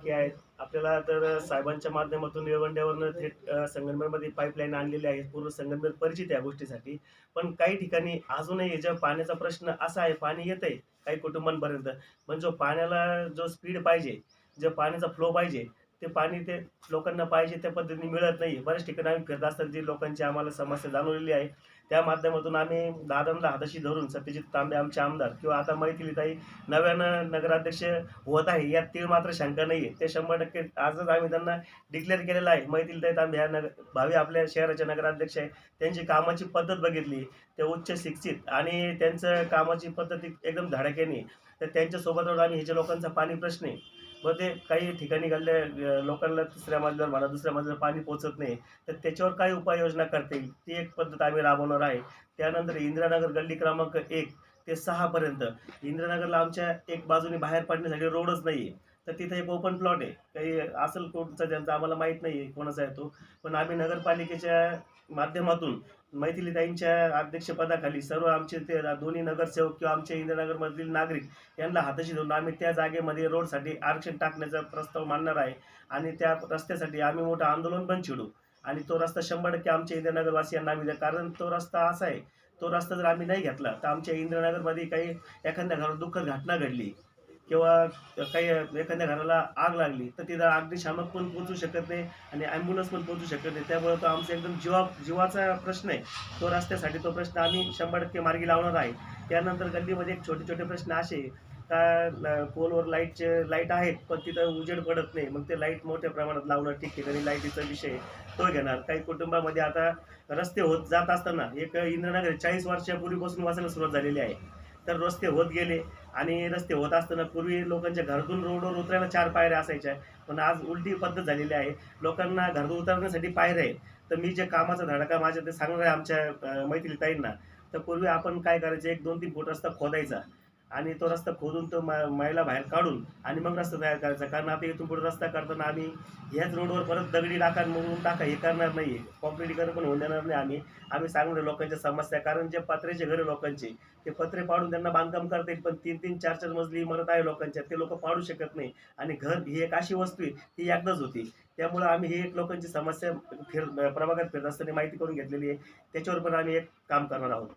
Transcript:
बाकी आहेत. आपल्याला तर साहेबांच्या माध्यमातून निळवंड्यावरनं थेट संगमनेरमध्ये पाईपलाईन आणलेली आहे. पूर्ण संगमनेर परिचित आहे या गोष्टीसाठी. पण काही ठिकाणी अजूनही ज्या पाण्याचा प्रश्न असा आहे, पाणी येतंय काही कुटुंबांपर्यंत, पण जो पाण्याला जो स्पीड पाहिजे, जो पाण्याचा फ्लो पाहिजे, ते पाणी ते लोकांना पाहिजे त्या पद्धतीने मिळत नाही. बऱ्याच ठिकाणी आम्ही फिरत असताना जी लोकांची आम्हाला समस्या जाणवलेली आहे, त्या माध्यमातून आम्ही दादांना हाताशी धरून सत्यजित तांबे आमचे आमदार किंवा आता मैथिलीताई नव्यानं नगराध्यक्ष होत आहे, यात तीळ मात्र शंका नाही आहे. ते 100% आजच आम्ही त्यांना डिक्लेअर केलेलं आहे. मैथिलीताई तांबे ह्या भावी आपल्या शहराच्या नगराध्यक्ष आहे. त्यांची कामाची पद्धत बघितली, ते उच्च शिक्षित आणि त्यांचं कामाची पद्धत एकदम धडाक्याने. तर त्यांच्यासोबत राहून आम्ही हे जे लोकांचा पाणी प्रश्न आहे, मग ते काही ठिकाणी गल्ल्या लोकांना तिसऱ्या मजल्यावर म्हणा, दुसऱ्या मजल्यावर पाणी पोहोचत नाही. तर त्याच्यावर काय उपाययोजना करता येईल, ती एक पद्धत आम्ही राबवणार आहे. त्यानंतर इंदिरानगर गल्ली क्रमांक 1 ते 6 पर्यंत इंदिरानगरला आमच्या एक बाजूने बाहेर पडण्यासाठी रोडच नाहीये. तर तिथे एक ओपन प्लॉट आहे. काही असेल कोणचा ज्यांचा आम्हाला माहीत नाहीये कोणाचा आहे तो. पण आम्ही नगरपालिकेच्या माध्यमातून मैथिलीताईंच्या अध्यक्षपदाखाली सर्व आमचे ते दोन्ही नगरसेवक किंवा आमच्या इंदिरानगरमधील नागरिक यांना हाताशी धरून आम्ही त्या जागेमध्ये रोडसाठी आरक्षण टाकण्याचा प्रस्ताव मांडणार आहे आणि त्या रस्त्यासाठी आम्ही मोठं आंदोलन पण छेडू आणि तो रस्ता 100% आमच्या इंदिरानगरवासियांना आम्ही द्या. कारण तो रस्ता असा आहे, तो रस्ता जर आम्ही नाही घेतला तर आमच्या इंदिरानगरमध्ये काही एखाद्या घरावर दुःखद घटना घडली किंवा काही एखाद्या घराला आग लागली तर तिथं अग्निशामक पण पोहोचू शकत नाही आणि ॲम्ब्युलन्स पण पोहोचू शकत नाही. त्यामुळे तो आमचा एकदम जीवाचा प्रश्न आहे. तो रस्त्यासाठी तो प्रश्न आम्ही 100% मार्गी लावणार आहे. त्यानंतर गल्लीमध्ये एक छोटे-छोटे प्रश्न असे आहे का पोलवर लाईट आहेत, पण तिथं उजेड पडत नाही. मग ते लाईट मोठ्या प्रमाणात लावणं ठिकठिकाणी लाईटीचा विषय तो घेणार. काही कुटुंबामध्ये आता रस्ते होत जात असताना एक इंदिरानगर 40 वर्षापूर्वीपासून वसायला सुरुवात झालेली आहे. तर रस्ते होत गेले आणि रस्ते होत असताना पूर्वी लोकांच्या घरातून रोडवर उतरायला 4 पायऱ्या असायच्या. पण आज उलटी पद्धत झालेली आहे. लोकांना घरातून उतरण्यासाठी पायऱ्या आहेत. तर मी जे कामाचा धडाका माझ्या ते सांगणार आहे आमच्या मैथिलीताईंना. तर पूर्वी आपण काय करायचं, 1, 2, 3 फूट रस्ता खोदायचा आणि तो रस्ता खोदून तो मैला बाहेर काढून आणि मग रस्ता तयार करायचा. कारण आता इथून पुढे रस्ता करताना आम्ही ह्याच रोडवर परत दगडी टाका, मुरुम टाका हे करणार नाही आहे. कॉन्क्रिटीकरण पण होऊन देणार नाही आम्ही. आम्ही सांगणार आहे लोकांच्या समस्या. कारण जे पत्र्याचे घर आहे लोकांचे, ते पत्रे पाडून त्यांना बांधकाम करता येईल. पण 3-3, 4-4 मजली इमारत आहे लोकांच्या, ते लोकं पाडू शकत नाही. आणि घर ही एक अशी वस्तू आहे, ती एकदाच होती. त्यामुळं आम्ही ही एक लोकांची समस्या प्रभागात फिरत असताना माहिती करून घेतलेली आहे. त्याच्यावर पण आम्ही एक काम करणार आहोत.